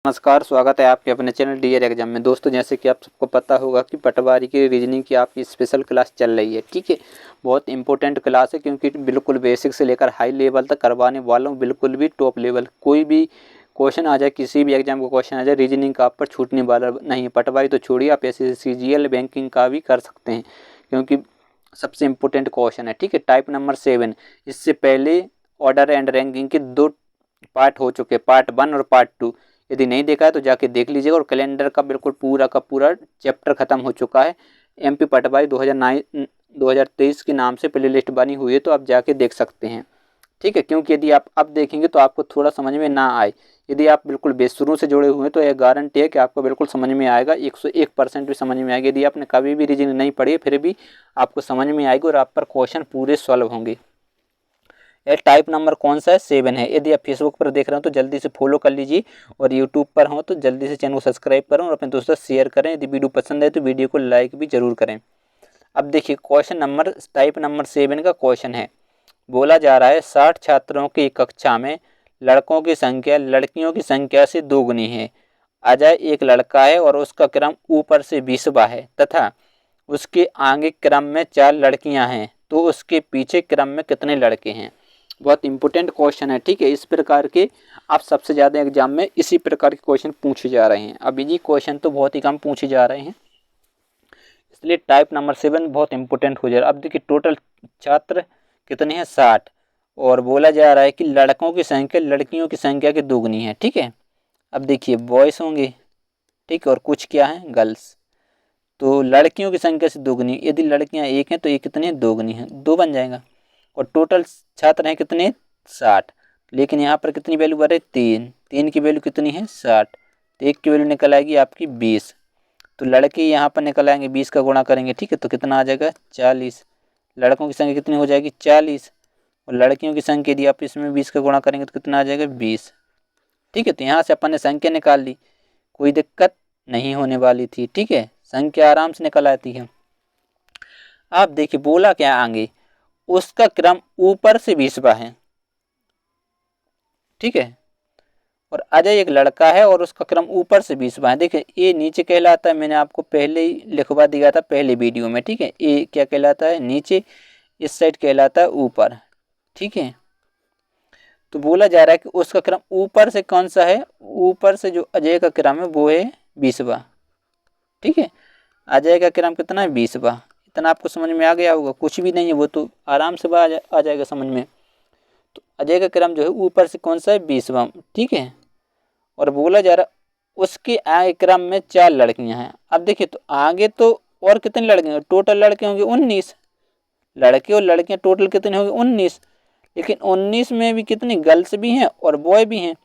नमस्कार, स्वागत है आपके अपने चैनल डीआर एग्जाम में। दोस्तों, जैसे कि आप सबको पता होगा कि पटवारी की रीजनिंग की आपकी स्पेशल क्लास चल रही है। ठीक है, बहुत इंपॉर्टेंट क्लास है क्योंकि बिल्कुल बेसिक से लेकर हाई लेवल तक करवाने वाला हूँ। बिल्कुल भी टॉप लेवल कोई भी क्वेश्चन आ जाए, किसी भी एग्जाम का क्वेश्चन आ जाए, रीजनिंग का आप पर छूटने वाला नहीं है। पटवारी तो छोड़िए, आप SSCGL बैंकिंग का भी कर सकते हैं क्योंकि सबसे इम्पोर्टेंट क्वेश्चन है। ठीक है, टाइप नंबर 7। इससे पहले ऑर्डर एंड रैंकिंग के 2 पार्ट हो चुके, पार्ट 1 और पार्ट 2। यदि नहीं देखा है तो जाके देख लीजिएगा। और कैलेंडर का बिल्कुल पूरा का पूरा चैप्टर खत्म हो चुका है। MP पटवारी 2023 के नाम से प्ले लिस्ट बनी हुई है, तो आप जाके देख सकते हैं। ठीक है, क्योंकि यदि आप अब देखेंगे तो आपको थोड़ा समझ में ना आए। यदि आप बिल्कुल बेशुरू से जुड़े हुए हैं तो यह गारंटी है कि आपको बिल्कुल समझ में आएगा, 101% भी समझ में आएगी। यदि आपने कभी भी रीजनिंग नहीं पढ़ी है फिर भी आपको समझ में आएगी और आप पर क्वेश्चन पूरे सॉल्व होंगे। यह टाइप नंबर कौन सा है? 7 है। यदि आप फेसबुक पर देख रहे हो तो जल्दी से फॉलो कर लीजिए, और यूट्यूब पर हो तो जल्दी से चैनल को सब्सक्राइब करें और अपने दोस्तों शेयर करें। यदि वीडियो पसंद है तो वीडियो को लाइक भी जरूर करें। अब देखिए, क्वेश्चन नंबर टाइप नंबर 7 का क्वेश्चन है। बोला जा रहा है 60 छात्रों की कक्षा में लड़कों की संख्या लड़कियों की संख्या से दोगुनी है। अजय एक लड़का है और उसका क्रम ऊपर से 20वां है तथा उसके आगे क्रम में 4 लड़कियां हैं, तो उसके पीछे क्रम में कितने लड़के हैं? बहुत इंपॉर्टेंट क्वेश्चन है। ठीक है, इस प्रकार के आप सबसे ज़्यादा एग्जाम में इसी प्रकार के क्वेश्चन पूछे जा रहे हैं। अभी ये क्वेश्चन तो बहुत ही कम पूछे जा रहे हैं, इसलिए टाइप नंबर 7 बहुत इंपॉर्टेंट हो जा रहा है। अब देखिए, टोटल छात्र कितने हैं? 60। और बोला जा रहा है कि लड़कों की संख्या लड़कियों की संख्या के दोगुनी है। ठीक है, अब देखिए बॉयज़ होंगे, ठीक है, और कुछ क्या है? गर्ल्स। तो लड़कियों की संख्या से दोगुनी, यदि लड़कियां 1 हैं तो ये कितनी है? दोगुनी है, 2 बन जाएगा। और टोटल छात्र हैं कितने? 60। लेकिन यहाँ पर कितनी वैल्यू बढ़ रही? 3। 3 की वैल्यू कितनी है? 60। तो 1 की वैल्यू निकल आएगी आपकी 20। तो लड़के यहाँ पर निकल आएंगे, 20 का गुणा करेंगे। ठीक है, तो कितना आ जाएगा? 40। लड़कों की संख्या कितनी हो जाएगी? 40। और लड़कियों की संख्या यदि आप इसमें 20 का गुणा करेंगे तो कितना आ जाएगा? 20। ठीक है, तो यहाँ से अपन ने संख्या निकाल ली, कोई दिक्कत नहीं होने वाली थी। ठीक है, संख्या आराम से निकल आती है। आप देखिए, बोला क्या आगे? उसका क्रम ऊपर से 20वां है। ठीक है, और अजय एक लड़का है और उसका क्रम ऊपर से 20वां है। देखिए, ये नीचे कहलाता है, मैंने आपको पहले ही लिखवा दिया था पहले वीडियो में। ठीक है, ये क्या कहलाता है? नीचे। इस साइड कहलाता है ऊपर। ठीक है, तो बोला जा रहा है कि उसका क्रम ऊपर से कौन सा है? ऊपर से जो अजय का क्रम है वो है 20वां। ठीक है, अजय का क्रम कितना है? 20वां। इतना आपको समझ में आ गया होगा, कुछ भी नहीं है, वो तो आराम से आ जाएगा समझ में। तो अजय का क्रम जो है ऊपर से कौन सा है? 20वां। ठीक है, और बोला जा रहा उसके आगे क्रम में 4 लड़कियां हैं। अब देखिए, तो आगे तो और कितने लड़के होंगे? टोटल लड़के होंगे 19। लड़के और लड़कियां टोटल कितने होंगे? 19। लेकिन 19 में भी कितनी गर्ल्स भी हैं और बॉय भी हैं।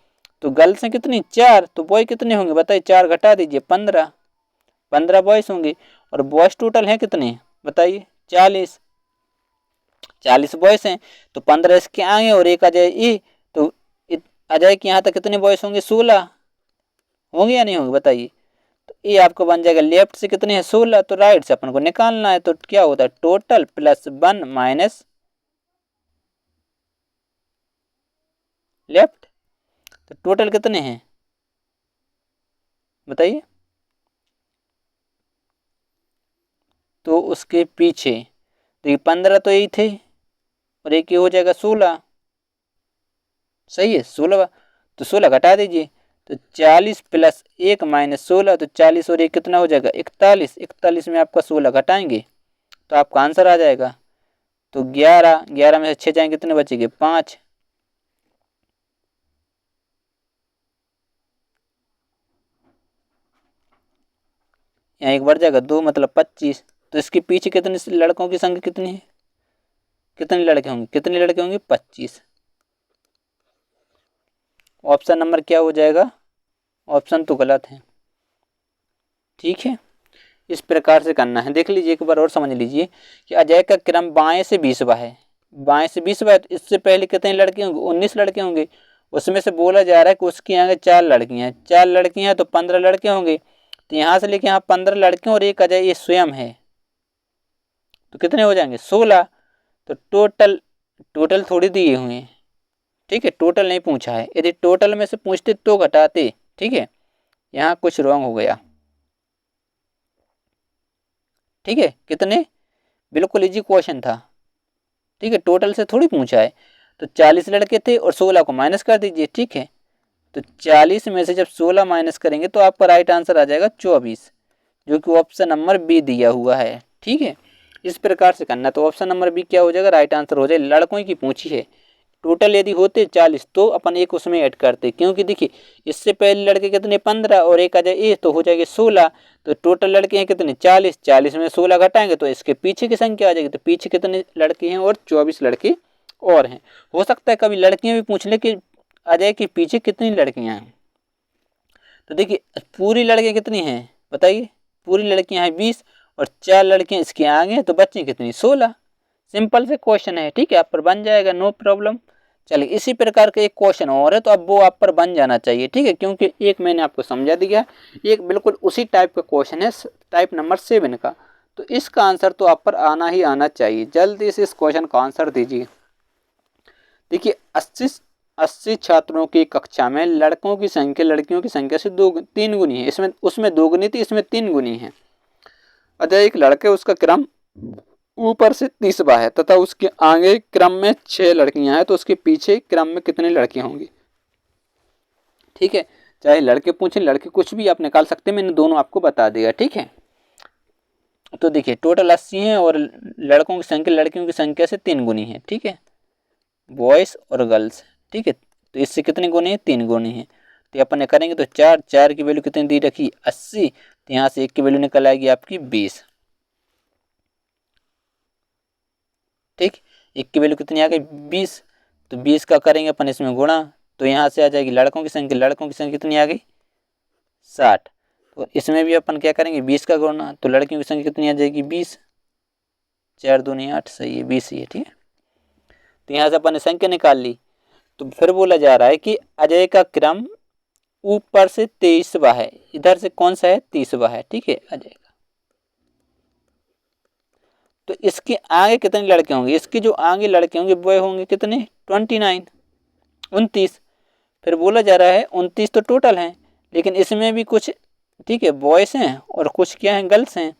तो गर्ल्स हैं कितनी? 4। तो बॉय कितने होंगे बताइए? 4 घटा दीजिए, 15। 15 बॉयज होंगे। और बॉयज टोटल हैं कितने बताइए? 40। 40 बॉयज हैं, तो 15 इसके आगे और 1 अजय ये, तो अजय के यहाँ तक कितने बॉयज होंगे? 16 होंगे या नहीं होंगे बताइए? तो ये आपको बन जाएगा लेफ्ट से कितने हैं? 16। तो राइट से अपन को निकालना है, तो क्या होता है? Total plus 1 minus left. तो टोटल कितने हैं बताइए? तो उसके पीछे देखिए 15 तो यही थे और एक ये हो जाएगा 16। सही है, 16। तो 16 घटा दीजिए, तो 40 प्लस 1 माइनस 16, तो 40 और 1 कितना हो जाएगा? 41। 41 में आपका 16 घटाएंगे तो आपका आंसर आ जाएगा। तो 11। 11 में से 6 जाएंगे, कितने बचेंगे? 5। यहाँ एक बढ़ जाएगा 2, मतलब 25। तो इसके पीछे कितने लड़कों की संख्या कितनी है? कितने लड़के होंगे? कितने लड़के होंगे? 25। ऑप्शन नंबर क्या हो जाएगा? ऑप्शन तो गलत है। ठीक है, इस प्रकार से करना है। देख लीजिए एक बार और समझ लीजिए कि अजय का क्रम बाएं से 20वां है। बाएं से 20वां है, तो इससे पहले कितने लड़के होंगे? 19 लड़के होंगे। उसमें से बोला जा रहा है कि उसके यहाँ 4 लड़कियां हैं। 4 लड़कियां हैं तो 15 लड़के होंगे। तो यहाँ से लेके यहाँ 15 लड़के और एक अजय ये स्वयं है, तो कितने हो जाएंगे? 16। तो टोटल टोटल थोड़ी दिए हुए हैं। ठीक है, टोटल नहीं पूछा है। यदि टोटल में से पूछते तो घटाते। ठीक है, यहाँ कुछ रॉन्ग हो गया, ठीक है। कितने, बिल्कुल इजी क्वेश्चन था, ठीक है, टोटल से थोड़ी पूछा है। तो 40 लड़के थे और 16 को माइनस कर दीजिए, ठीक है। तो 40 में से जब 16 माइनस करेंगे तो आपका राइट आंसर आ जाएगा 24, जो कि ऑप्शन नंबर बी दिया हुआ है, ठीक है। इस प्रकार से करना, तो ऑप्शन नंबर बी क्या हो जाएगा, राइट आंसर हो जाए। लड़कों की पूछी है, टोटल यदि होते 40 तो अपन एक उसमें ऐड करते, क्योंकि देखिए इससे पहले लड़के कितने 15 और एक आ जाए ए तो हो जाएगी 16। तो टोटल लड़के हैं कितने 40, 40 में 16 घटाएंगे तो इसके पीछे की संख्या आ जाएगी। तो पीछे कितने लड़के हैं, और 24 लड़के और हैं। हो सकता है कभी लड़कियां भी पूछ ले कि आ जाए कि पीछे कितनी लड़कियां हैं। तो देखिए पूरी लड़कियां कितनी हैं बताइए, पूरी लड़कियां हैं 20 और 4 लड़कियां इसके आगे, तो बच्चे कितनी 16। सिंपल से क्वेश्चन है, ठीक है, आप पर बन जाएगा, नो प्रॉब्लम। चलिए इसी प्रकार का एक क्वेश्चन और है, तो अब वो आप पर बन जाना चाहिए, ठीक है, क्योंकि एक मैंने आपको समझा दिया, एक बिल्कुल उसी टाइप का क्वेश्चन है, टाइप नंबर 7 का। तो इसका आंसर तो आप पर आना ही आना चाहिए। जल्दी से इस क्वेश्चन का आंसर दीजिए। देखिए 80 छात्रों की कक्षा में लड़कों की संख्या लड़कियों की संख्या से 3 गुनी है। इसमें उसमें 2 गुनी थी, इसमें 3 गुनी है। अतः एक लड़के उसका क्रम ऊपर से 30वां है तथा उसके आगे क्रम में 6 लड़कियां हैं, तो उसके पीछे क्रम में कितनी लड़कियां होंगी, ठीक है। चाहे लड़के पूछें लड़के कुछ भी आप निकाल सकते हैं, मैंने दोनों आपको बता दिया, ठीक है। तो देखिए टोटल 80 है और लड़कों की संख्या लड़कियों की संख्या से 3 गुनी है, ठीक है, बॉयज और गर्ल्स, ठीक है। तो इससे कितने गुने हैं, 3 गुने हैं। तो अपन करेंगे तो 4 की वैल्यू कितनी दी रखी 80, तो यहाँ से 1 की वैल्यू निकल आएगी आपकी 20, ठीक। 1 की वैल्यू कितनी आ गई 20, तो 20 का करेंगे अपन इसमें गुणा, तो यहाँ से आ जाएगी लड़कों की संख्या कितनी आ गई 60। तो इसमें भी अपन क्या करेंगे 20 का गुणा, तो लड़कियों की संख्या कितनी आ जाएगी 20, 4 दूनी 8, सही है 20 ही है, ठीक है। तो यहाँ से अपन ने संख्या निकाल ली। तो फिर बोला जा रहा है कि अजय का क्रम ऊपर से 23वां है, इधर से कौन सा है 30वां है, ठीक है अजय का। तो इसके आगे कितने लड़के होंगे, इसके जो आगे लड़के होंगे वो होंगे कितने 29, 29। फिर बोला जा रहा है 29 तो टोटल हैं, लेकिन इसमें भी कुछ, ठीक है, बॉयस हैं और कुछ क्या हैं गर्ल्स हैं।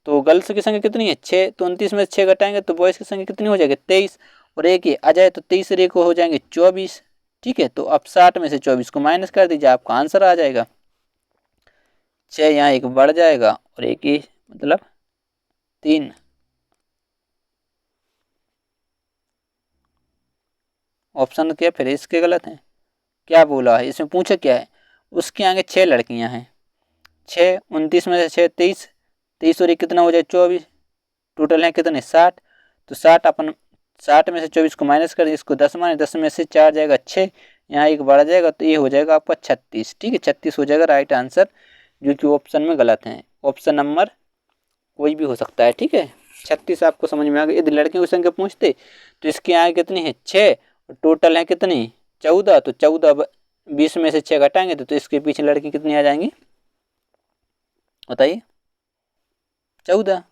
तो गर्ल्स की संख्या कितनी है 6, तो 29 में 6 घटाएंगे तो बॉयज की संख्या कितनी हो जाएगी 23, और एक ही आ जाए तो 23 और एक हो जाएंगे 24, ठीक है। तो अब 60 में से 24 को माइनस कर दीजिए, आपका आंसर आ जाएगा 6, यहाँ एक बढ़ जाएगा और एक ही मतलब 3। ऑप्शन क्या फिर इसके गलत हैं, क्या बोला है इसमें, पूछा क्या है, उसके आगे 6 लड़कियां हैं, 6, 29 में से 6 23, 23 और एक कितना हो जाए 24, टोटल है कितने 60। तो 60 अपन 60 में से 24 को माइनस कर दिए, इसको 10 माने, 10 में से 4 जाएगा 6, यहाँ एक बढ़ जाएगा तो ये हो जाएगा आपका 36, ठीक है, 36 हो जाएगा राइट आंसर, जो कि ऑप्शन में गलत है। ऑप्शन नंबर कोई भी हो सकता है, ठीक है। 36 आपको समझ में आ गया। यदि लड़कियों की संख्या पूछते तो इसके यहाँ कितनी है 6 और टोटल है कितनी 14, तो 14 20 में से 6 घटाएंगे तो इसके पीछे लड़की कितनी आ जाएंगी बताइए 14।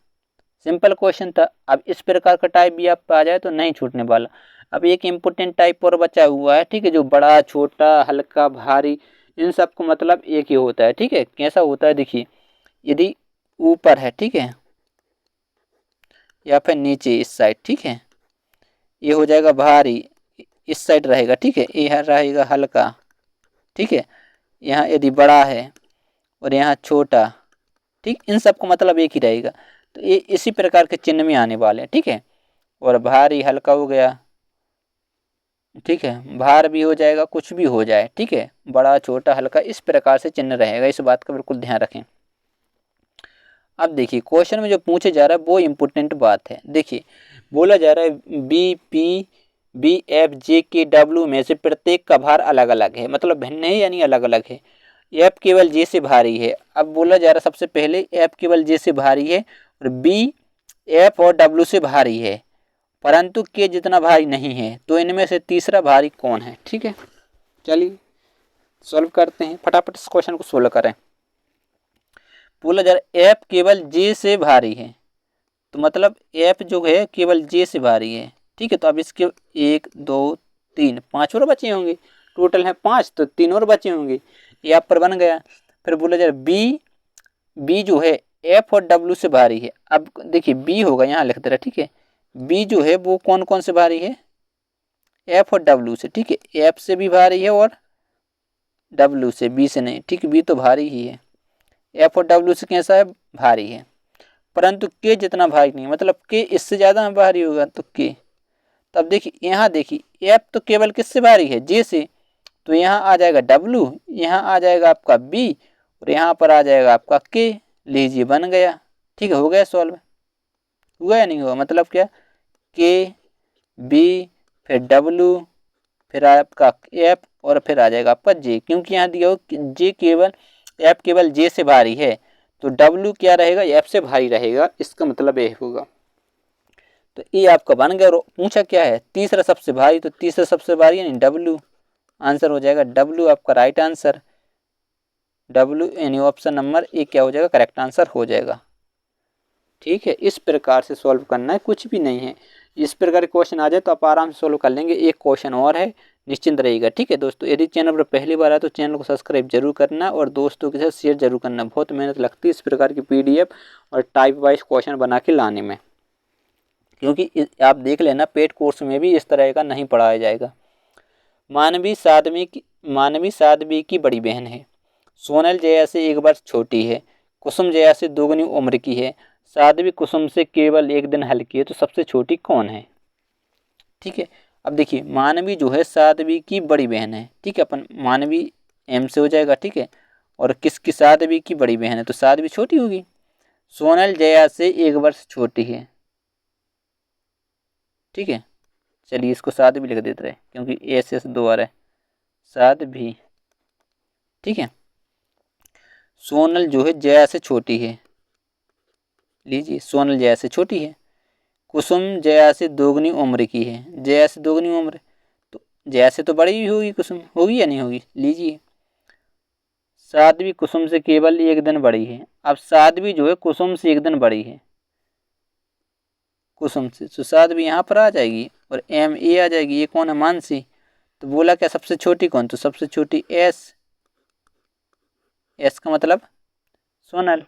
सिंपल क्वेश्चन था। अब इस प्रकार का टाइप भी आप आ जाए तो नहीं छूटने वाला। अब एक इम्पोर्टेंट टाइप और बचा हुआ है, ठीक है, जो बड़ा छोटा हल्का भारी इन सब को मतलब एक ही होता है, ठीक है। कैसा होता है देखिए, यदि ऊपर है, ठीक है, या फिर नीचे इस साइड, ठीक है, ये हो जाएगा भारी, इस साइड रहेगा, ठीक है, ये रहेगा हल्का, ठीक है। यहाँ यदि बड़ा है और यहाँ छोटा, ठीक, इन सब को मतलब एक ही रहेगा। तो ये इसी प्रकार के चिन्ह में आने वाले हैं, ठीक है। और भारी हल्का हो गया, ठीक है, भार भी हो जाएगा, कुछ भी हो जाए, ठीक है, बड़ा छोटा हल्का इस प्रकार से चिन्ह रहेगा, इस बात का बिल्कुल ध्यान रखें। अब देखिए क्वेश्चन में जो पूछे जा रहा है वो इम्पोर्टेंट बात है। देखिए बोला जा रहा है बी पी बी एफ जे के डब्ल्यू में से प्रत्येक का भार अलग अलग है, मतलब भिन्न है यानी अलग अलग है। एफ केवल जे से भारी है। अब बोला जा रहा है सबसे पहले एफ केवल जे से भारी है और बी एफ और डब्ल्यू से भारी है परंतु के जितना भारी नहीं है, तो इनमें से तीसरा भारी कौन है, ठीक है। चलिए सॉल्व करते हैं, फटाफट इस क्वेश्चन को सोल्व करें। बोला जा रहा है एफ केवल जे से भारी है, तो मतलब एफ जो है केवल जे से भारी है, ठीक है। तो अब इसके 1 2 3 5 और बचे होंगे, टोटल है 5, तो 3 और बचे होंगे, ये आप पर बन गया। फिर बोला जा रहा बी जो है एफ और डब्ल्यू से भारी है। अब देखिए बी होगा, यहाँ लिख दे रहा, ठीक है। बी जो है वो कौन कौन से भारी है, एफ और डब्ल्यू से, ठीक है। एफ से भी भारी है और डब्ल्यू से, बी से नहीं, ठीक है। बी तो भारी ही है, एफ और डब्ल्यू से कैसा है, भारी है, परंतु के जितना भारी नहीं, मतलब के इससे ज़्यादा भारी होगा तो के। तब देखिए यहाँ देखिए एफ तो केवल किससे भारी है, जे से, तो यहाँ आ जाएगा डब्ल्यू, यहाँ आ जाएगा आपका बी और यहाँ पर आ जाएगा आपका के। लीजिए बन गया, ठीक है, हो गया सॉल्व। हुआ या नहीं हुआ, मतलब क्या, के बी फिर डब्ल्यू फिर आपका एफ और फिर आ जाएगा आपका जे, क्योंकि यहाँ दिया हो जे केवल एफ केवल जे से भारी है तो डब्ल्यू क्या रहेगा, एफ से भारी रहेगा, इसका मतलब ये होगा। तो ये आपका बन गया। पूछा क्या है, तीसरा सबसे भारी, तो तीसरा सबसे भारी यानी डब्ल्यू, आंसर हो जाएगा डब्ल्यू आपका राइट आंसर। डब्ल्यू यानी ऑप्शन नंबर ए क्या हो जाएगा, करेक्ट आंसर हो जाएगा। ठीक है, इस प्रकार से सॉल्व करना है, कुछ भी नहीं है। इस प्रकार के क्वेश्चन आ जाए तो आप आराम से सॉल्व कर लेंगे। एक क्वेश्चन और है, निश्चिंत रहिएगा। ठीक है दोस्तों, यदि चैनल पर पहली बार आए तो चैनल को सब्सक्राइब जरूर करना और दोस्तों के साथ शेयर जरूर करना। बहुत मेहनत लगती है इस प्रकार की पीडीएफ और टाइप वाइज क्वेश्चन बना के लाने में, क्योंकि आप देख लेना पेड कोर्स में भी इस तरह का नहीं पढ़ाया जाएगा। मानवी साध्वी की बड़ी बहन है, सोनल जया से 1 वर्ष छोटी है, कुसुम जया से 2 गुनी उम्र की है, साध्वी कुसुम से केवल 1 दिन हल्की है, तो सबसे छोटी कौन है। ठीक है, अब देखिए मानवी जो है साध्वी की बड़ी बहन है, ठीक है। अपन मानवी एम से हो जाएगा, ठीक है। और किसकी, साध्वी की बड़ी बहन है तो साध्वी छोटी होगी। सोनल जया से 1 वर्ष छोटी है, ठीक है। चलिए इसको साध्वी लिख देते रहे क्योंकि एस 2 आ रहा है, साध्वी, ठीक है। सोनल जो है जया से छोटी है, लीजिए सोनल जया से छोटी है। कुसुम जया से 2 गुनी उम्र की है, जया से 2 गुनी उम्र, तो जया से तो बड़ी ही होगी, कुसुम होगी या नहीं होगी। लीजिए साध्वी कुसुम से केवल 1 दिन बड़ी है। अब साध्वी जो है कुसुम से 1 दिन बड़ी है, कुसुम से, तो साध्वी यहाँ पर आ जाएगी और एम ए आ जाएगी। ये कौन है, मानसी। तो बोला क्या सबसे छोटी कौन, तो सबसे छोटी एस, एस का मतलब सोनल,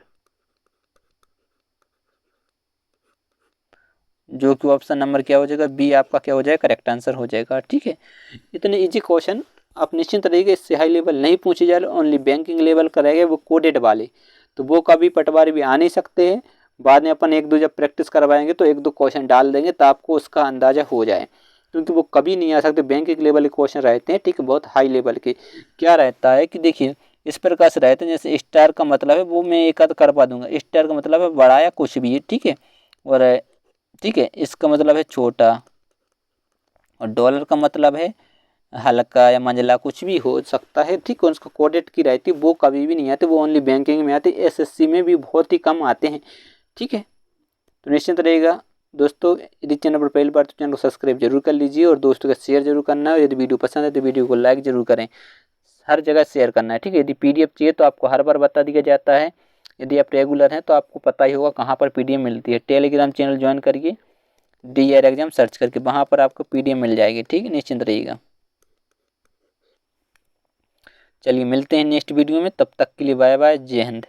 जो कि ऑप्शन नंबर क्या हो जाएगा, बी आपका क्या हो जाएगा, करेक्ट आंसर हो जाएगा। ठीक है, इतने इजी क्वेश्चन आप निश्चिंत रहिएगा, इससे हाई लेवल नहीं पूछे जा रहे, ओनली बैंकिंग लेवल का रहेगा, वो कोडेड वाले, तो वो कभी पटवारी भी आ नहीं सकते हैं। बाद में अपन 1-2 जब प्रैक्टिस करवाएंगे तो 1-2 क्वेश्चन डाल देंगे तो आपको उसका अंदाजा हो जाए, क्योंकि वो कभी नहीं आ सकते। बैंकिंग लेवल के क्वेश्चन रहते हैं, ठीक है, बहुत हाई लेवल के। क्या रहता है कि देखिए इस प्रकार से रहते हैं, जैसे स्टार का मतलब है, वो मैं एक आध करवा दूंगा। स्टार का मतलब है बड़ा या कुछ भी है, ठीक है। और ठीक है, इसका मतलब है छोटा, और डॉलर का मतलब है हल्का या मंझला, कुछ भी हो सकता है, ठीक है। उसको कोडेड की रहती है, वो कभी भी नहीं आती, वो ओनली बैंकिंग में आती है, एसएससी में भी बहुत ही कम आते हैं। ठीक है, तो निश्चिंत रहेगा दोस्तों। यदि चैनल पर पहली बार तो चैनल को सब्सक्राइब जरूर कर लीजिए और दोस्तों का शेयर जरूर करना है। यदि वीडियो पसंद है तो वीडियो को लाइक जरूर करें, हर जगह शेयर करना है, ठीक है। यदि पीडीएफ चाहिए तो आपको हर बार बता दिया जाता है। यदि आप रेगुलर हैं तो आपको पता ही होगा कहाँ पर पीडीएफ मिलती है। टेलीग्राम चैनल ज्वाइन करिए, DAR एग्जाम सर्च करके, वहाँ पर आपको पीडीएफ मिल जाएगी, ठीक है। निश्चिंत रहिएगा। चलिए मिलते हैं नेक्स्ट वीडियो में, तब तक के लिए बाय बाय, जय हिंद।